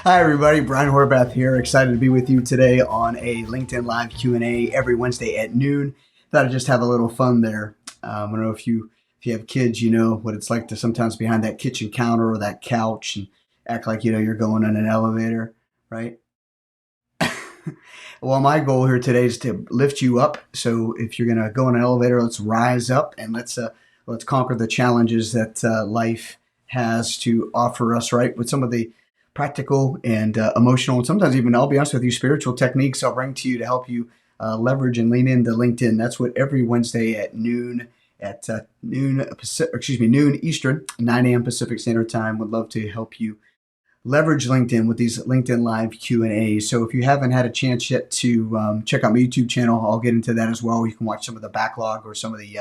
Hi, everybody. Brian Horvath here. Excited to be with you today on a LinkedIn Live Q&A every Wednesday at noon. Thought I'd just have a little fun there. I don't know if you have kids, you know what it's like to sometimes behind that kitchen counter or that couch and act like you're going in an elevator, right? Well, my goal here today is to lift you up. So if you're going to go in an elevator, let's rise up and let's conquer the challenges that life has to offer us, right? With some of the practical and emotional, and sometimes even, I'll be honest with you, spiritual techniques I'll bring to you to help you leverage and lean into LinkedIn. That's what every Wednesday at noon, noon Eastern, 9 a.m. Pacific Standard Time. Would love to help you leverage LinkedIn with these LinkedIn Live Q&As. So if you haven't had a chance yet to check out my YouTube channel, I'll get into that as well. You can watch some of the backlog or some of the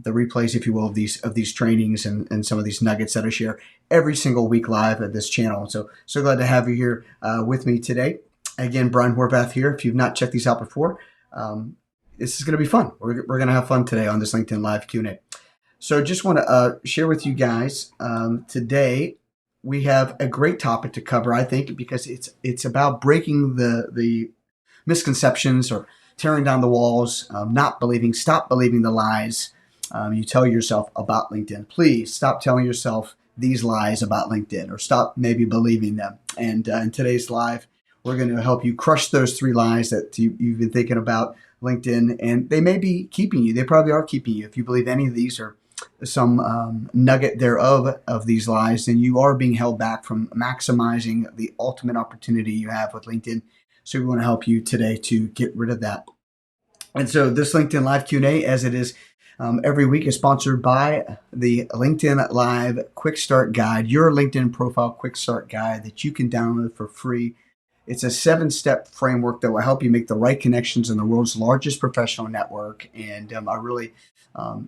replays, if you will, of these trainings and some of these nuggets that I share every single week live at this channel. So glad to have you here with me today. Again, Brian Horvath here. If you've not checked these out before, this is going to be fun. We're going to have fun today on this LinkedIn Live Q&A. So just want to share with you guys today. We have a great topic to cover, I think, because it's about breaking the misconceptions or tearing down the walls, stop believing the lies you tell yourself about LinkedIn. Please stop telling yourself these lies about LinkedIn, or stop maybe believing them. And in today's live, we're going to help you crush those 3 lies that you've been thinking about LinkedIn, and they may be keeping you. They probably are keeping you. If you believe any of these or some nugget thereof of these lies, then you are being held back from maximizing the ultimate opportunity you have with LinkedIn. So we want to help you today to get rid of that. And so this LinkedIn Live Q&A, as it is every week, is sponsored by the LinkedIn Live Quick Start Guide, your LinkedIn profile quick start guide that you can download for free. It's a 7-step framework that will help you make the right connections in the world's largest professional network. And I really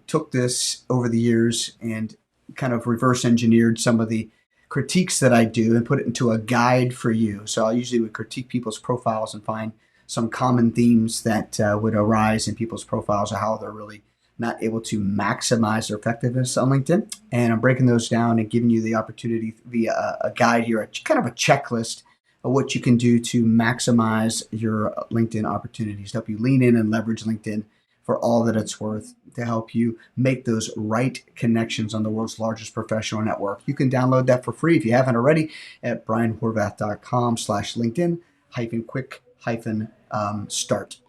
took this over the years and kind of reverse engineered some of the critiques that I do and put it into a guide for you. So I usually would critique people's profiles and find some common themes that would arise in people's profiles or how they're really not able to maximize their effectiveness on LinkedIn. And I'm breaking those down and giving you the opportunity via a guide here, kind of a checklist of what you can do to maximize your LinkedIn opportunities, to help you lean in and leverage LinkedIn for all that it's worth, to help you make those right connections on the world's largest professional network. You can download that for free if you haven't already at brianhorvath.com/LinkedIn-quick-start.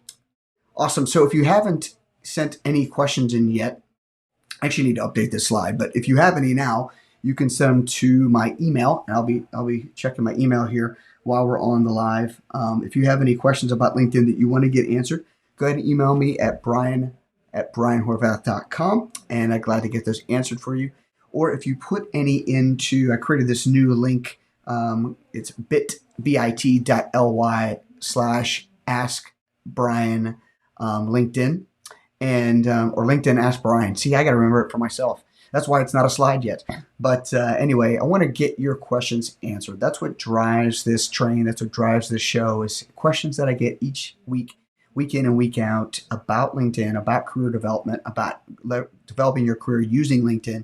Awesome. So if you haven't sent any questions in yet, I actually need to update this slide, but if you have any now, you can send them to my email, and I'll be checking my email here while we're on the live. If you have any questions about LinkedIn that you want to get answered, go ahead and email me at brian@brianhorvath.com, and I'm glad to get those answered for you. Or if you put any into, I created this new link. It's bit.ly/askbrian LinkedIn, and or LinkedIn Ask Brian. See, I got to remember it for myself. That's why it's not a slide yet. But anyway, I want to get your questions answered. That's what drives this train. That's what drives this show, is questions that I get each week, week in and week out, about LinkedIn, about career development, about developing your career using LinkedIn.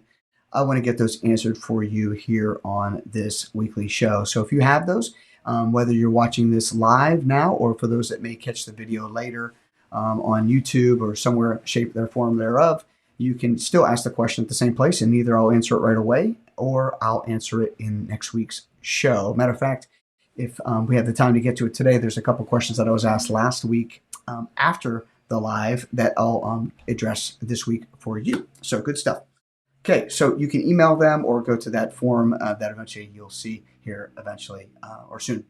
I want to get those answered for you here on this weekly show. So if you have those, whether you're watching this live now, or for those that may catch the video later on YouTube or somewhere, shape, or form thereof, you can still ask the question at the same place, and either I'll answer it right away or I'll answer it in next week's show. Matter of fact, if we have the time to get to it today, there's a couple questions that I was asked last week after the live that I'll address this week for you. So good stuff. Okay, so you can email them or go to that form that eventually you'll see here eventually or soon.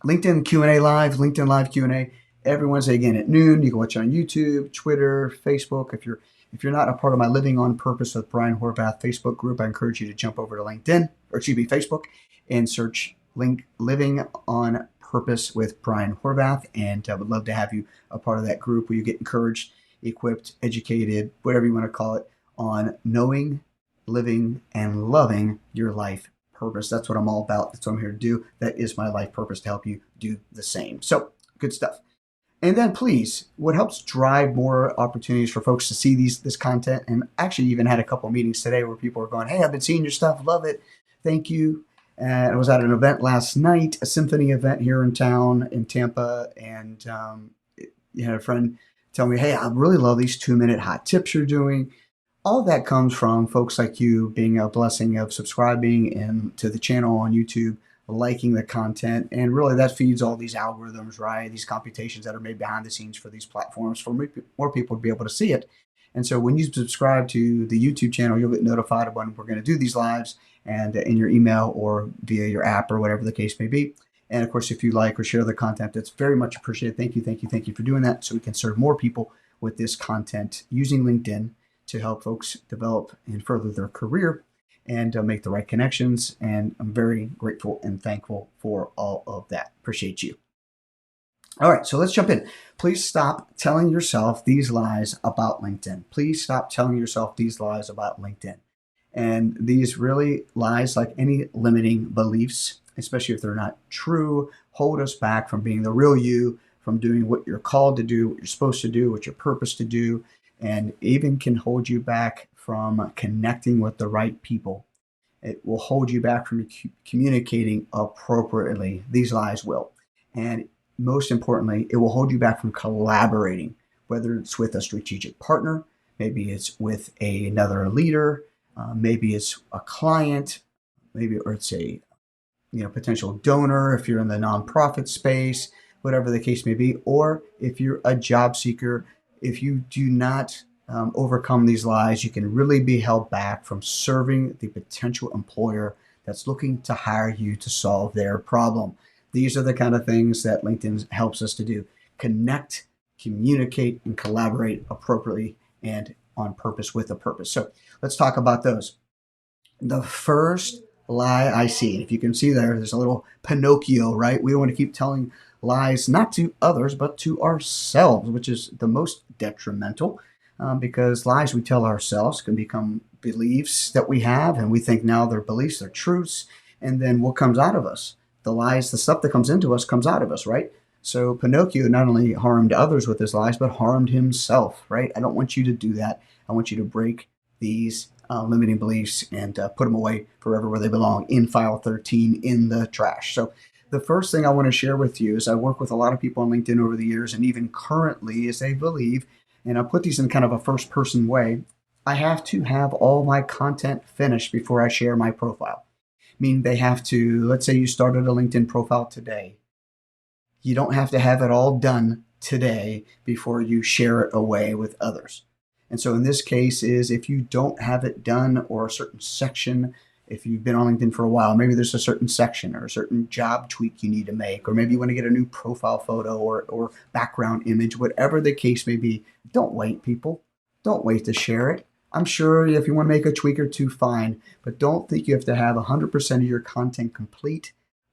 LinkedIn Q&A Live, LinkedIn Live Q&A, every Wednesday again at noon. You can watch it on YouTube, Twitter, Facebook. If you're not a part of my Living on Purpose with Brian Horvath Facebook group, I encourage you to jump over to Facebook, and search Living on Purpose with Brian Horvath. And I would love to have you a part of that group where you get encouraged, equipped, educated, whatever you want to call it, on knowing, living, and loving your life purpose. That's what I'm all about. That's what I'm here to do. That is my life purpose, to help you do the same. So good stuff. And then please, what helps drive more opportunities for folks to see this content, and actually even had a couple of meetings today where people are going, hey, I've been seeing your stuff, love it, thank you. And I was at an event last night, a symphony event here in town in Tampa, and you had a friend tell me, "Hey, I really love these 2-minute hot tips you're doing." All of that comes from folks like you being a blessing of subscribing and to the channel on YouTube, liking the content, and really that feeds all these algorithms, right? These computations that are made behind the scenes for these platforms for more people to be able to see it. And so when you subscribe to the YouTube channel, you'll get notified of when we're going to do these lives and in your email or via your app or whatever the case may be. And of course, if you like or share the content, that's very much appreciated. Thank you, thank you, thank you for doing that so we can serve more people with this content using LinkedIn to help folks develop and further their career and make the right connections. And I'm very grateful and thankful for all of that. Appreciate you. All right, so let's jump in. Please stop telling yourself these lies about LinkedIn. Please stop telling yourself these lies about LinkedIn. And these really lies, like any limiting beliefs, especially if they're not true, hold us back from being the real you, from doing what you're called to do, what you're supposed to do, what you're purposed to do, and even can hold you back from connecting with the right people. It will hold you back from communicating appropriately. These lies will. And most importantly, it will hold you back from collaborating, whether it's with a strategic partner, maybe it's with another leader, maybe it's a client, maybe or it's a potential donor if you're in the nonprofit space, whatever the case may be, or if you're a job seeker. If you do not overcome these lies, you can really be held back from serving the potential employer that's looking to hire you to solve their problem. These are the kind of things that LinkedIn helps us to do: connect, communicate, and collaborate appropriately and on purpose with a purpose. So let's talk about those. The first lie I see, if you can see there's a little Pinocchio, right? We want to keep telling lies, not to others, but to ourselves, which is the most detrimental, because lies we tell ourselves can become beliefs that we have, and we think now they're beliefs, they're truths, and then what comes out of us? The lies, the stuff that comes into us comes out of us, right? So Pinocchio not only harmed others with his lies, but harmed himself, right? I don't want you to do that. I want you to break these limiting beliefs and put them away forever where they belong, in file 13, in the trash. So the first thing I want to share with you is I work with a lot of people on LinkedIn over the years, and even currently, is they believe, and I put these in kind of a first person way, I have to have all my content finished before I share my profile. Meaning they have to, let's say you started a LinkedIn profile today. You don't have to have it all done today before you share it away with others. And so in this case is if you don't have it done, or a certain section, if you've been on LinkedIn for a while, maybe there's a certain section or a certain job tweak you need to make, or maybe you want to get a new profile photo or background image, whatever the case may be. Don't wait, people. Don't wait to share it. I'm sure if you want to make a tweak or two, fine, but don't think you have to have 100% of your content complete,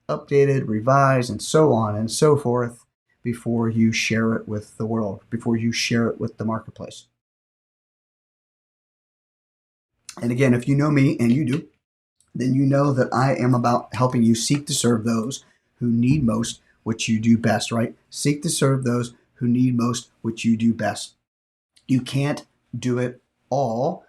updated, revised, and so on and so forth before you share it with the world, before you share it with the marketplace. And again, if you know me, and you do, then you know that I am about helping you seek to serve those who need most what you do best, right? Seek to serve those who need most what you do best. You can't do it all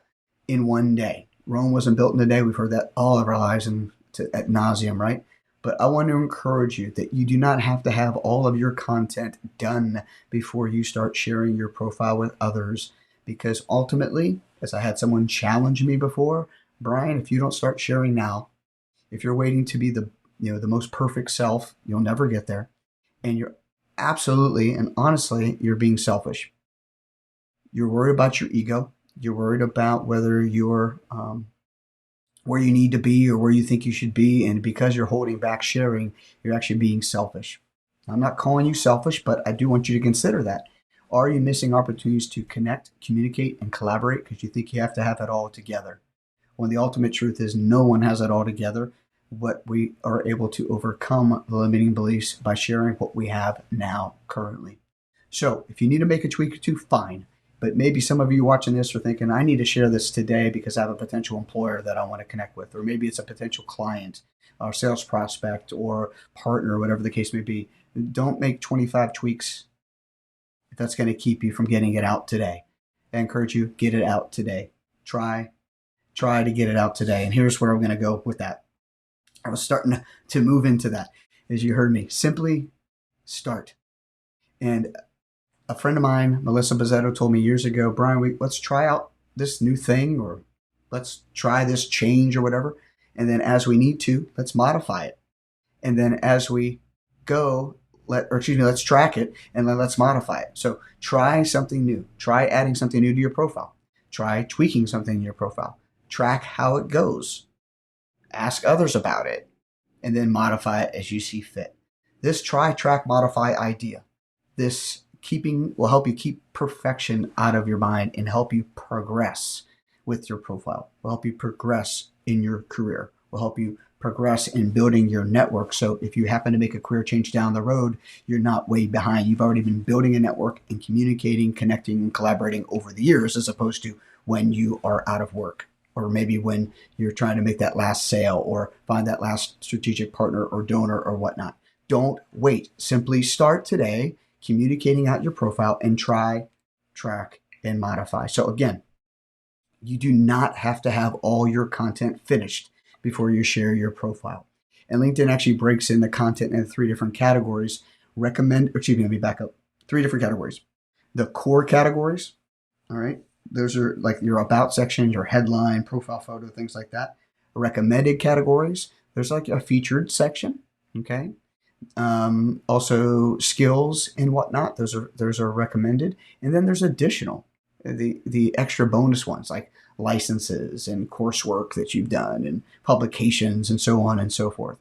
in one day. Rome wasn't built in a day. We've heard that all of our lives and ad nauseum, right? But I want to encourage you that you do not have to have all of your content done before you start sharing your profile with others, because ultimately, as I had someone challenge me before, Brian, if you don't start sharing now, if you're waiting to be the most perfect self, you'll never get there. And you're absolutely and honestly, you're being selfish. You're worried about your ego. You're worried about whether you're where you need to be or where you think you should be. And because you're holding back sharing, you're actually being selfish. I'm not calling you selfish, but I do want you to consider that. Are you missing opportunities to connect, communicate, and collaborate because you think you have to have it all together? When the ultimate truth is no one has it all together. What we are able to overcome the limiting beliefs by sharing what we have now currently. So if you need to make a tweak or two, fine. But maybe some of you watching this are thinking, I need to share this today because I have a potential employer that I want to connect with, or maybe it's a potential client or sales prospect or partner, whatever the case may be. Don't make 25 tweaks if that's going to keep you from getting it out today. I encourage you, get it out today. Try to get it out today. And here's where I'm going to go with that. I was starting to move into that, as you heard me. Simply start. And a friend of mine, Melissa Bizzetto, told me years ago, Brian, let's try out this new thing, or let's try this change or whatever. And then as we need to, let's modify it. And then as we go, let's track it and then let's modify it. So try something new. Try adding something new to your profile. Try tweaking something in your profile. Track how it goes. Ask others about it, and then modify it as you see fit. This try, track, modify idea, this keeping will help you keep perfection out of your mind and help you progress with your profile. Will help you progress in your career. Will help you progress in building your network. So if you happen to make a career change down the road, you're not way behind. You've already been building a network and communicating, connecting, and collaborating over the years, as opposed to when you are out of work, or maybe when you're trying to make that last sale or find that last strategic partner or donor or whatnot. Don't wait. Simply start today communicating out your profile and try, track, and modify. So again, you do not have to have all your content finished before you share your profile. And LinkedIn actually breaks in the content into three different categories. Let me back up. Three different categories. The core categories, all right? Those are like your about section, your headline, profile photo, things like that. Recommended categories, there's like a featured section, okay? Also skills and whatnot, those are recommended. And then there's additional, the extra bonus ones like licenses and coursework that you've done and publications and so on and so forth.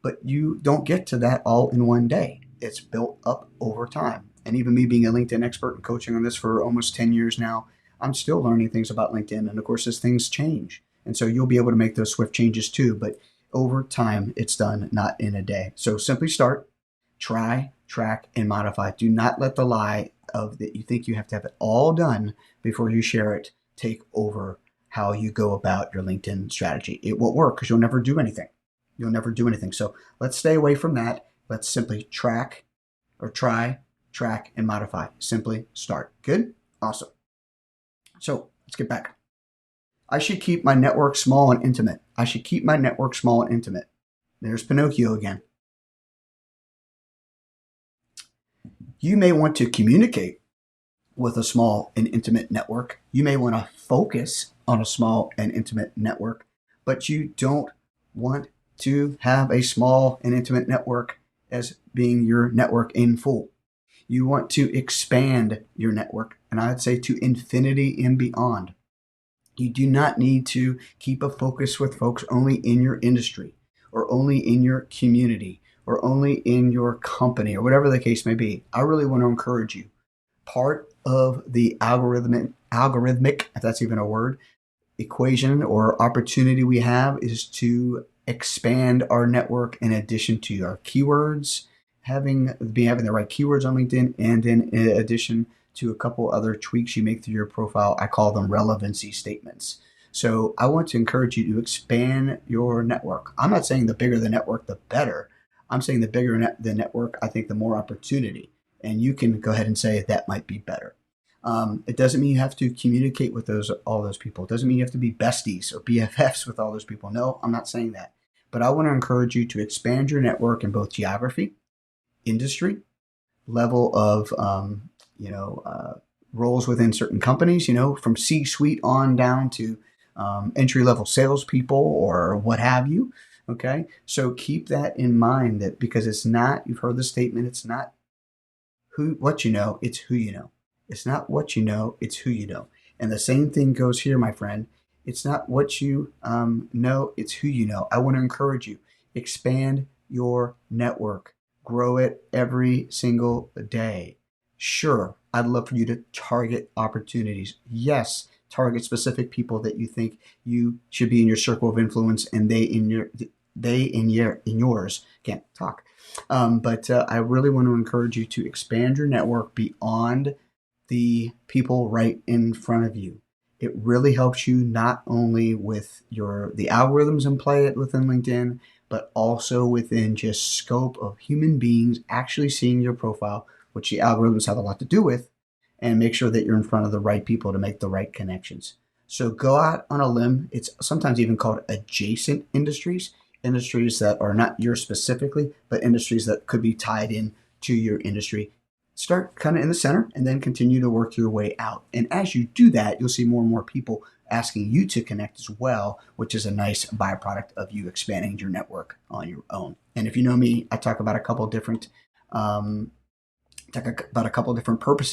But you don't get to that all in one day. It's built up over time. And even me being a LinkedIn expert and coaching on this for almost 10 years now, I'm still learning things about LinkedIn. And of course, as things change. And so you'll be able to make those swift changes too. But over time, it's done, not in a day. So simply start, try, track, and modify. Do not let the lie of that you think you have to have it all done before you share it take over how you go about your LinkedIn strategy. It won't work because you'll never do anything. You'll never do anything. So let's stay away from that. Let's simply track or try, track, and modify. Simply start. Good? Awesome. So let's get back. I should keep my network small and intimate. I should keep my network small and intimate. There's Pinocchio again. You may want to communicate with a small and intimate network. You may want to focus on a small and intimate network, but you don't want to have a small and intimate network as being your network in full. You want to expand your network, and I'd say to infinity and beyond. You do not need to keep a focus with folks only in your industry or only in your community or only in your company or whatever the case may be. I really want to encourage you. Part of the algorithmic, if that's even a word, equation or opportunity we have is to expand our network in addition to our keywords, having the right keywords on LinkedIn, and in addition to a couple other tweaks you make through your profile. I call them relevancy statements. So I want to encourage you to expand your network. I'm not saying the bigger the network, the better. I'm saying the bigger the network, I think the more opportunity. And you can go ahead and say that might be better. It doesn't mean you have to communicate with all those people. It doesn't mean you have to be besties or BFFs with all those people. No, I'm not saying that. But I want to encourage you to expand your network in both geography, industry, level of roles within certain companies, from C-suite on down to entry-level salespeople or what have you. Okay, so keep that in mind, that because it's not, you've heard the statement, it's not what you know, it's who you know. It's not what you know, it's who you know. And the same thing goes here, my friend. It's not what you know, it's who you know. I want to encourage you, expand your network, grow it every single day. Sure, I'd love for you to target opportunities. Yes, target specific people that you think you should be in your circle of influence, and they in yours. Can't talk. But I really want to encourage you to expand your network beyond the people right in front of you. It really helps you not only with the algorithms in play within LinkedIn, but also within just scope of human beings actually seeing your profile, which the algorithms have a lot to do with, and make sure that you're in front of the right people to make the right connections. So go out on a limb. It's sometimes even called adjacent industries. industries that are not yours specifically, but industries that could be tied in to your industry. Start kind of in the center and then continue to work your way out. And as you do that, you'll see more and more people asking you to connect as well, which is a nice byproduct of you expanding your network on your own. And if you know me, I talk about a couple different purposes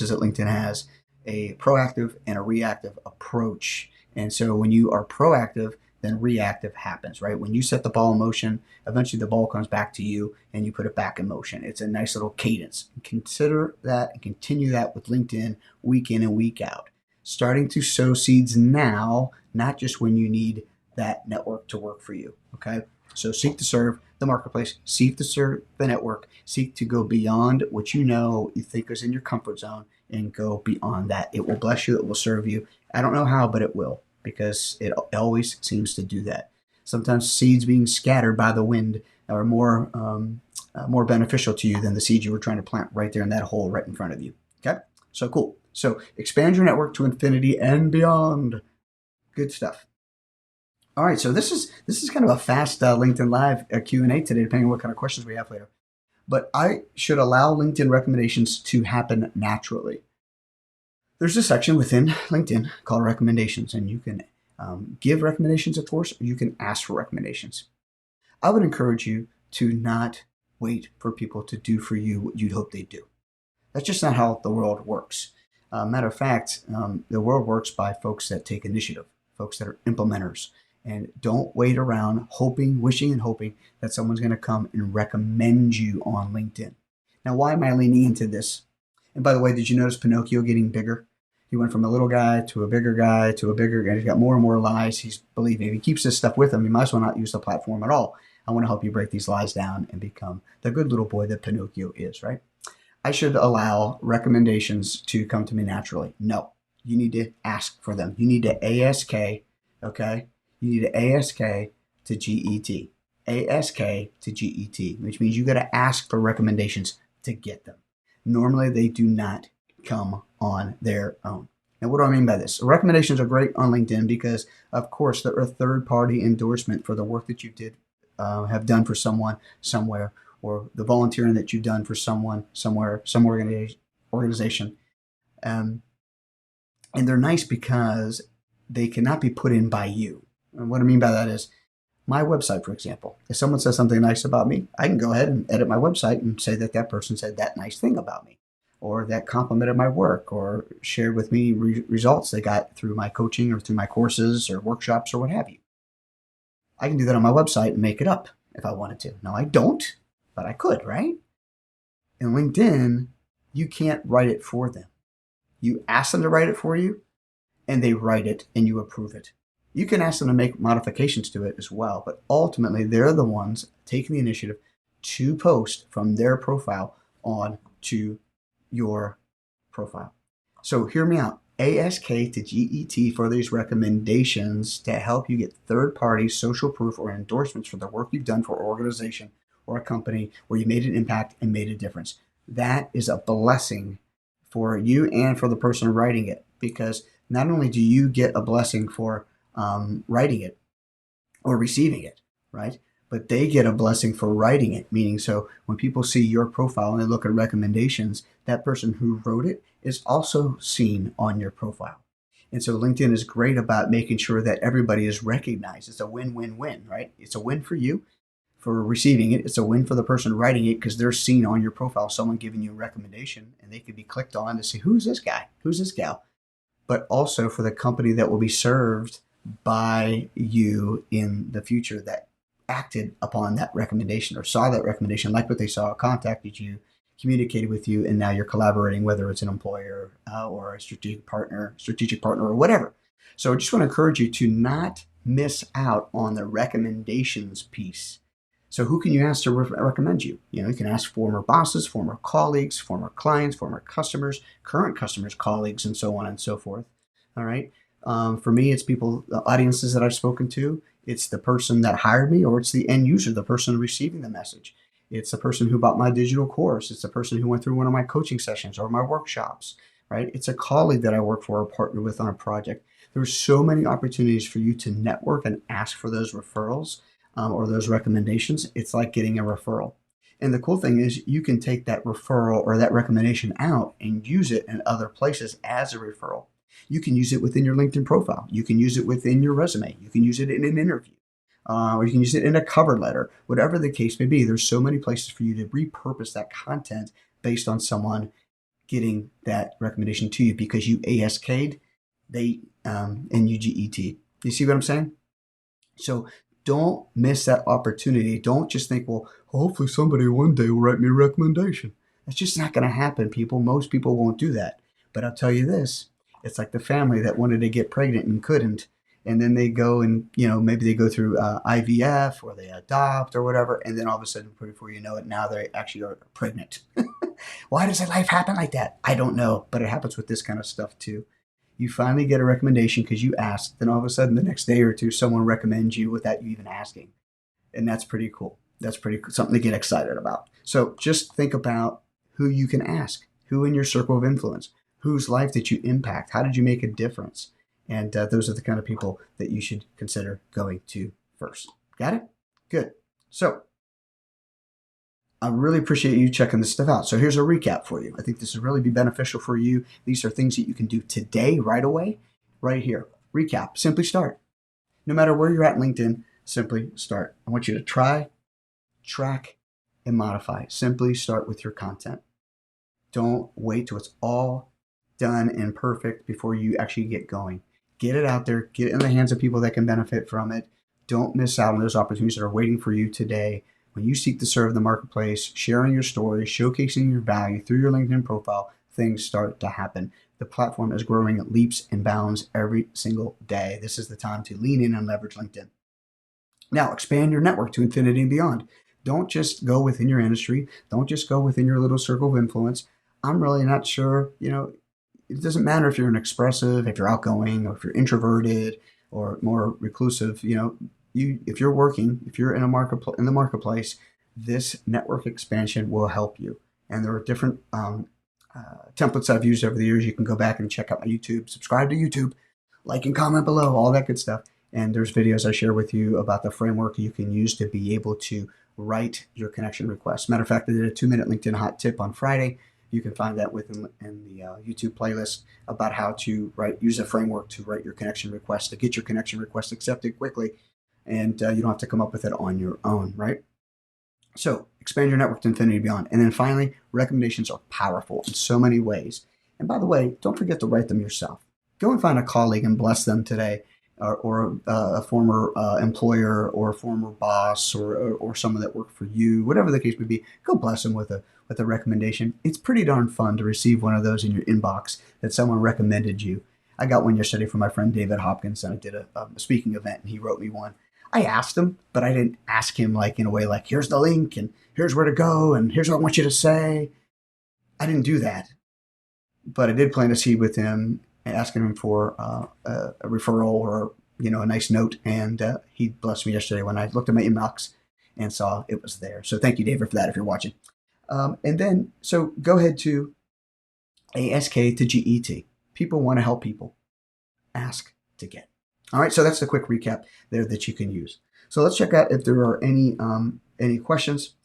that LinkedIn has: a proactive and a reactive approach. And so when you are proactive, then reactive happens, right? When you set the ball in motion, eventually the ball comes back to you and you put it back in motion. It's a nice little cadence. Consider that and continue that with LinkedIn week in and week out. Starting to sow seeds now, not just when you need that network to work for you, okay? So seek to serve the marketplace, seek to serve the network, seek to go beyond what you think is in your comfort zone, and go beyond that. It will bless you, it will serve you. I don't know how, but it will, because it always seems to do that. Sometimes seeds being scattered by the wind are more beneficial to you than the seeds you were trying to plant right there in that hole right in front of you. Okay, so cool. So expand your network to infinity and beyond. Good stuff. All right, so this is kind of a fast LinkedIn Live Q&A today, depending on what kind of questions we have later. But I should allow LinkedIn recommendations to happen naturally. There's a section within LinkedIn called recommendations, and you can give recommendations, of course, or you can ask for recommendations. I would encourage you to not wait for people to do for you what you'd hope they'd do. That's just not how the world works. Matter of fact, the world works by folks that take initiative, folks that are implementers. And don't wait around wishing and hoping that someone's going to come and recommend you on LinkedIn. Now, why am I leaning into this? And by the way, did you notice Pinocchio getting bigger? He went from a little guy to a bigger guy to a bigger guy. He's got more and more lies. Believe me, if he keeps this stuff with him, he might as well not use the platform at all. I want to help you break these lies down and become the good little boy that Pinocchio is, right? I should allow recommendations to come to me naturally. No, you need to ask for them. You need to ASK, okay? You need to ASK to GET. ASK to GET, which means you got to ask for recommendations to get them. Normally, they do not come on their own. Now, what do I mean by this? Recommendations are great on LinkedIn because, of course, they're a third-party endorsement for the work that you have done for someone somewhere, or the volunteering that you've done for someone somewhere, some organization. And they're nice because they cannot be put in by you. And what I mean by that is my website, for example. If someone says something nice about me, I can go ahead and edit my website and say that person said that nice thing about me, or that complimented my work, or shared with me results they got through my coaching or through my courses or workshops or what have you. I can do that on my website and make it up if I wanted to. Now, I don't, but I could, right? In LinkedIn, you can't write it for them. You ask them to write it for you, and they write it, and you approve it. You can ask them to make modifications to it as well, but ultimately they're the ones taking the initiative to post from their profile on to your profile. So hear me out. ASK to GET for these recommendations to help you get third-party social proof or endorsements for the work you've done for an organization or a company where you made an impact and made a difference. That is a blessing for you and for the person writing it, because not only do you get a blessing for writing it or receiving it, right? But they get a blessing for writing it, meaning so when people see your profile and they look at recommendations, that person who wrote it is also seen on your profile. And so LinkedIn is great about making sure that everybody is recognized. It's a win-win-win, right? It's a win for you for receiving it. It's a win for the person writing it because they're seen on your profile, someone giving you a recommendation, and they could be clicked on to see, who's this guy? Who's this gal? But also for the company that will be served by you in the future that acted upon that recommendation or saw that recommendation, like what they saw, contacted you, communicated with you, and now you're collaborating, whether it's an employer or a strategic partner or whatever. So I just want to encourage you to not miss out on the recommendations piece. So who can you ask to recommend you? You can ask former bosses, former colleagues, former clients, former customers, current customers, colleagues, and so on and so forth. All right. For me, it's people, the audiences that I've spoken to. It's the person that hired me, or it's the end user, the person receiving the message. It's the person who bought my digital course. It's the person who went through one of my coaching sessions or my workshops, right? It's a colleague that I work for or partner with on a project. There's so many opportunities for you to network and ask for those referrals. or those recommendations, it's like getting a referral. And the cool thing is you can take that referral or that recommendation out and use it in other places as a referral. You can use it within your LinkedIn profile. You can use it within your resume. You can use it in an interview. Or you can use it in a cover letter, whatever the case may be. There's so many places for you to repurpose that content based on someone getting that recommendation to you because you ASK'd, they and you GET. You see what I'm saying? So don't miss that opportunity. Don't just think, well, hopefully somebody one day will write me a recommendation. That's just not going to happen, people. Most people won't do that. But I'll tell you this, it's like the family that wanted to get pregnant and couldn't. And then they go and, maybe they go through IVF or they adopt or whatever. And then all of a sudden, before you know it, now they actually are pregnant. Why does life happen like that? I don't know. But it happens with this kind of stuff too. You finally get a recommendation because you asked. Then all of a sudden, the next day or two, someone recommends you without you even asking. And that's pretty cool. That's pretty cool. Something to get excited about. So just think about who you can ask, who in your circle of influence, whose life did you impact? How did you make a difference? And those are the kind of people that you should consider going to first. Got it? Good. So I really appreciate you checking this stuff out. So here's a recap for you. I think this will really be beneficial for you. These are things that you can do today, right away, right here. Recap, simply start. No matter where you're at in LinkedIn, simply start. I want you to try, track, and modify. Simply start with your content. Don't wait till it's all done and perfect before you actually get going. Get it out there. Get it in the hands of people that can benefit from it. Don't miss out on those opportunities that are waiting for you today. When you seek to serve the marketplace, sharing your story, showcasing your value through your LinkedIn profile, things start to happen. The platform is growing at leaps and bounds every single day. This is the time to lean in and leverage LinkedIn. Now, expand your network to infinity and beyond. Don't just go within your industry. Don't just go within your little circle of influence. I'm really not sure, it doesn't matter if you're an expressive, if you're outgoing, or if you're introverted or more reclusive, if you're working, if you're in the marketplace, this network expansion will help you. And there are different templates I've used over the years. You can go back and check out my YouTube, subscribe to YouTube, like and comment below, all that good stuff. And there's videos I share with you about the framework you can use to be able to write your connection requests. Matter of fact, I did a 2-minute LinkedIn hot tip on Friday. You can find that in the YouTube playlist about how to use a framework to write your connection request, to get your connection request accepted quickly. And you don't have to come up with it on your own, right? So expand your network to infinity and beyond. And then finally, recommendations are powerful in so many ways. And by the way, don't forget to write them yourself. Go and find a colleague and bless them today, or a former employer or a former boss or someone that worked for you, whatever the case may be. Go bless them with a recommendation. It's pretty darn fun to receive one of those in your inbox that someone recommended you. I got one yesterday from my friend David Hopkins, and I did a speaking event, and he wrote me one. I asked him, but I didn't ask him in a way like, here's the link, and here's where to go, and here's what I want you to say. I didn't do that. But I did plant a seed with him, asking him for a referral or a nice note, and he blessed me yesterday when I looked at my inbox and saw it was there. So thank you, David, for that if you're watching. And then, so go ahead to ASK to GET. People want to help people. Ask to get. All right, so that's a quick recap there that you can use. So let's check out if there are any questions.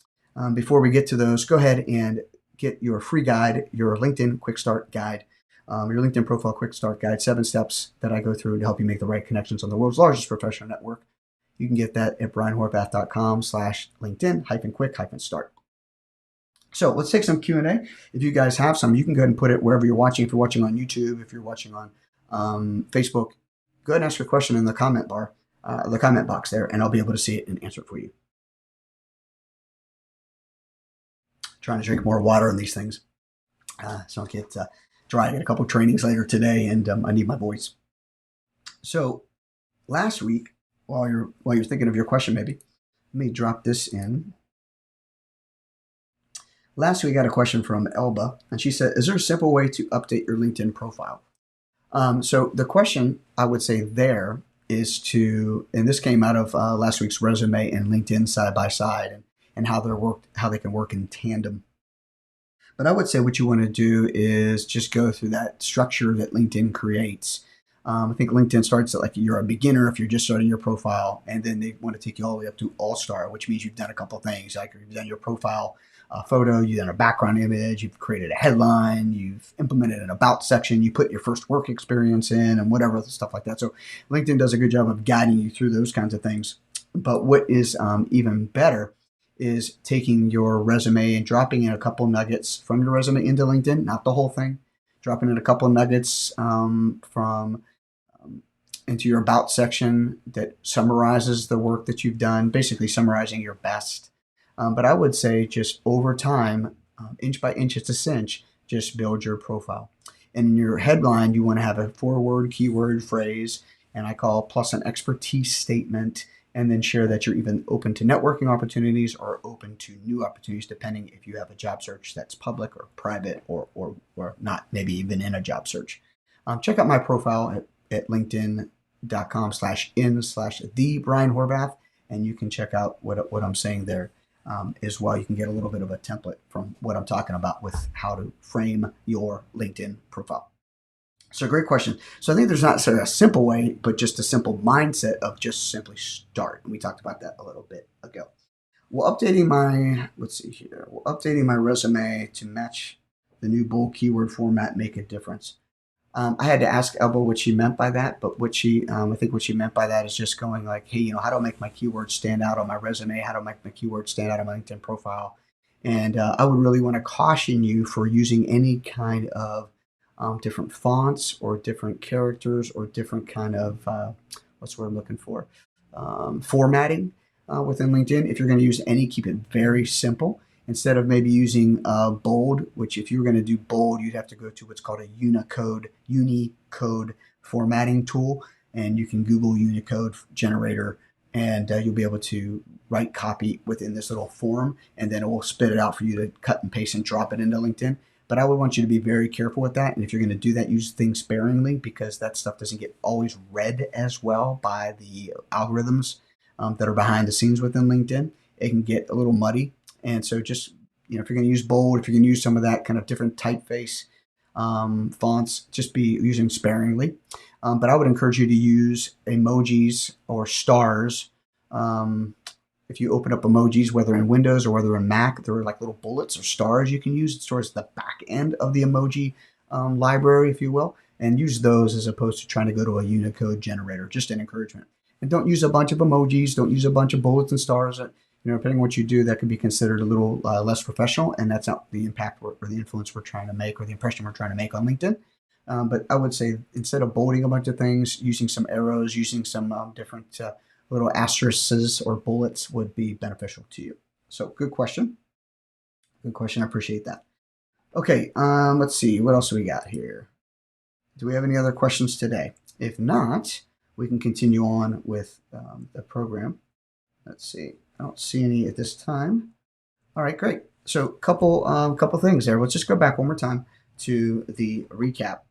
Before we get to those, go ahead and get your free guide, your LinkedIn Quick Start Guide, your LinkedIn Profile Quick Start Guide, 7 steps that I go through to help you make the right connections on the world's largest professional network. You can get that at brianhorvath.com/LinkedIn-quick-start. So let's take some Q&A. If you guys have some, you can go ahead and put it wherever you're watching. If you're watching on YouTube, if you're watching on Facebook, go ahead and ask your question in the comment box there, and I'll be able to see it and answer it for you. Trying to drink more water in these things, so I'll get dry. I got a couple of trainings later today, and I need my voice. So last week, while you're thinking of your question, maybe let me drop this in. Last week, I got a question from Elba, and she said, is there a simple way to update your LinkedIn profile? So the question I would say there is and this came out of last week's resume and LinkedIn side by side, and how they can work in tandem. But I would say what you want to do is just go through that structure that LinkedIn creates. I think LinkedIn starts at like you're a beginner if you're just starting your profile, and then they want to take you all the way up to all-star, which means you've done a couple of things. Like you've done your profile photo, you've done a background image, you've created a headline, you've implemented an about section, you put your first work experience in, and whatever other stuff like that. So LinkedIn does a good job of guiding you through those kinds of things. But what is even better is taking your resume and dropping in a couple nuggets from your resume into LinkedIn, not the whole thing, dropping in a couple nuggets from into your about section that summarizes the work that you've done, basically summarizing your best. But I would say just over time, inch by inch, it's a cinch, just build your profile. And in your headline, you want to have a 4-word keyword phrase, and I call plus an expertise statement, and then share that you're even open to networking opportunities or open to new opportunities, depending if you have a job search that's public or private or not, maybe even in a job search. Check out my profile at linkedin.com/in/the Brian Horvath, and you can check out what I'm saying there as well. You can get a little bit of a template from what I'm talking about with how to frame your LinkedIn profile. So great question. So I think there's not sort of a simple way, but just a simple mindset of just simply start. And we talked about that a little bit ago. Well, updating my resume to match the new bold keyword format make a difference. I had to ask Elba what she meant by that, but I think what she meant by that is just going like, hey, how do I make my keywords stand out on my resume? How do I make my keywords stand out on my LinkedIn profile? And I would really want to caution you for using any kind of different fonts or different characters or different kind of, what's the word I'm looking for, formatting within LinkedIn. If you're going to use any, keep it very simple. Instead of maybe using bold, which if you were going to do bold, you'd have to go to what's called a Unicode formatting tool. And you can Google Unicode generator, and you'll be able to write copy within this little form, and then it will spit it out for you to cut and paste and drop it into LinkedIn. But I would want you to be very careful with that. And if you're going to do that, use things sparingly, because that stuff doesn't get always read as well by the algorithms that are behind the scenes within LinkedIn. It can get a little muddy. And so just, if you're going to use bold, if you're going to use some of that kind of different typeface fonts, just be using sparingly. But I would encourage you to use emojis or stars. If you open up emojis, whether in Windows or whether in Mac, there are like little bullets or stars you can use towards the back end of the emoji library, if you will, and use those as opposed to trying to go to a Unicode generator. Just an encouragement. And don't use a bunch of emojis. Don't use a bunch of bullets and stars. Depending on what you do, that could be considered a little less professional, and that's not the impact or the influence we're trying to make or the impression we're trying to make on LinkedIn. But I would say instead of bolding a bunch of things, using some arrows, using some different little asterisks or bullets would be beneficial to you. So good question. Good question. I appreciate that. Okay, let's see. What else do we got here? Do we have any other questions today? If not, we can continue on with the program. Let's see. I don't see any at this time. All right, great. So couple things there. Let's just go back one more time to the recap.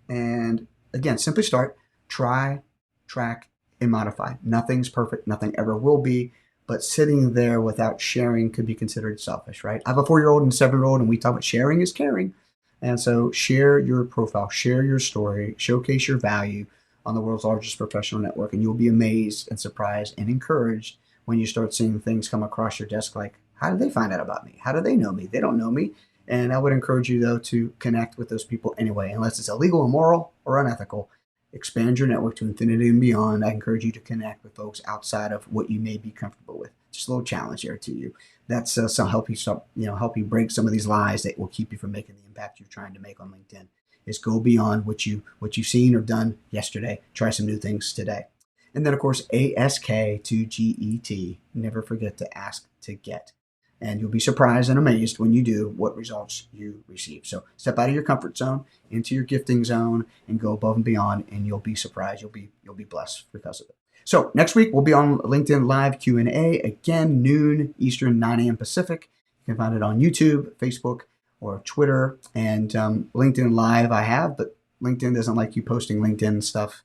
And again, simply start, try, track, and modify. Nothing's perfect. Nothing ever will be. But sitting there without sharing could be considered selfish, right? I have a 4-year-old and a 7-year-old, and we talk about sharing is caring. And so share your profile, share your story, showcase your value on the world's largest professional network, and you'll be amazed and surprised and encouraged when you start seeing things come across your desk like, how did they find out about me? How do they know me? They don't know me. And I would encourage you, though, to connect with those people anyway, unless it's illegal, immoral, or unethical. Expand your network to infinity and beyond. I encourage you to connect with folks outside of what you may be comfortable with. Just a little challenge here to you. That's help you break some of these lies that will keep you from making the impact you're trying to make on LinkedIn. Is go beyond what you've seen or done yesterday. Try some new things today. And then, of course, ASK to GET. Never forget to ask to get. And you'll be surprised and amazed when you do what results you receive. So step out of your comfort zone into your gifting zone and go above and beyond, and you'll be surprised. You'll be blessed because of it. So next week, we'll be on LinkedIn Live Q&A, again, noon Eastern, 9 a.m. Pacific. You can find it on YouTube, Facebook, or Twitter. And LinkedIn Live I have, but LinkedIn doesn't like you posting LinkedIn stuff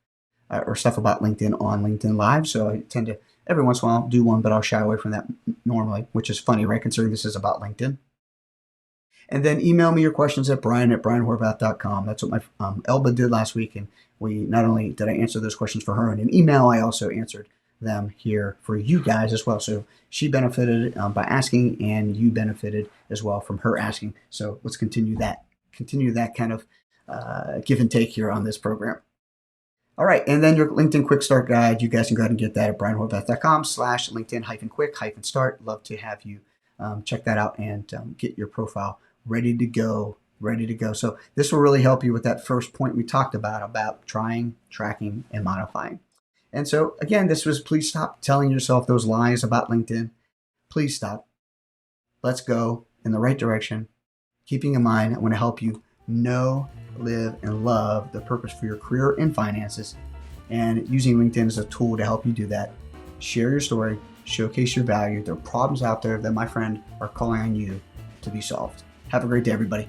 or stuff about LinkedIn on LinkedIn Live. So I tend to, every once in a while, do one, but I'll shy away from that normally, which is funny, right, considering this is about LinkedIn. And then email me your questions at brian@brianhorvath.com. That's what my Elba did last week. And we not only did I answer those questions for her in an email, I also answered them here for you guys as well. So she benefited by asking, and you benefited as well from her asking. So let's continue that kind of give and take here on this program. All right, and then your LinkedIn Quick Start Guide, you guys can go ahead and get that at brianhorvath.com/LinkedIn-quick-start. Love to have you check that out and get your profile ready to go. So this will really help you with that first point we talked about trying, tracking, and modifying. And so again, this was please stop telling yourself those lies about LinkedIn. Please stop. Let's go in the right direction. Keeping in mind, I want to help you know, live, and love the purpose for your career and finances, and using LinkedIn as a tool to help you do that. Share your story, showcase your value. There are problems out there that, my friend, are calling on you to be solved. Have a great day, everybody.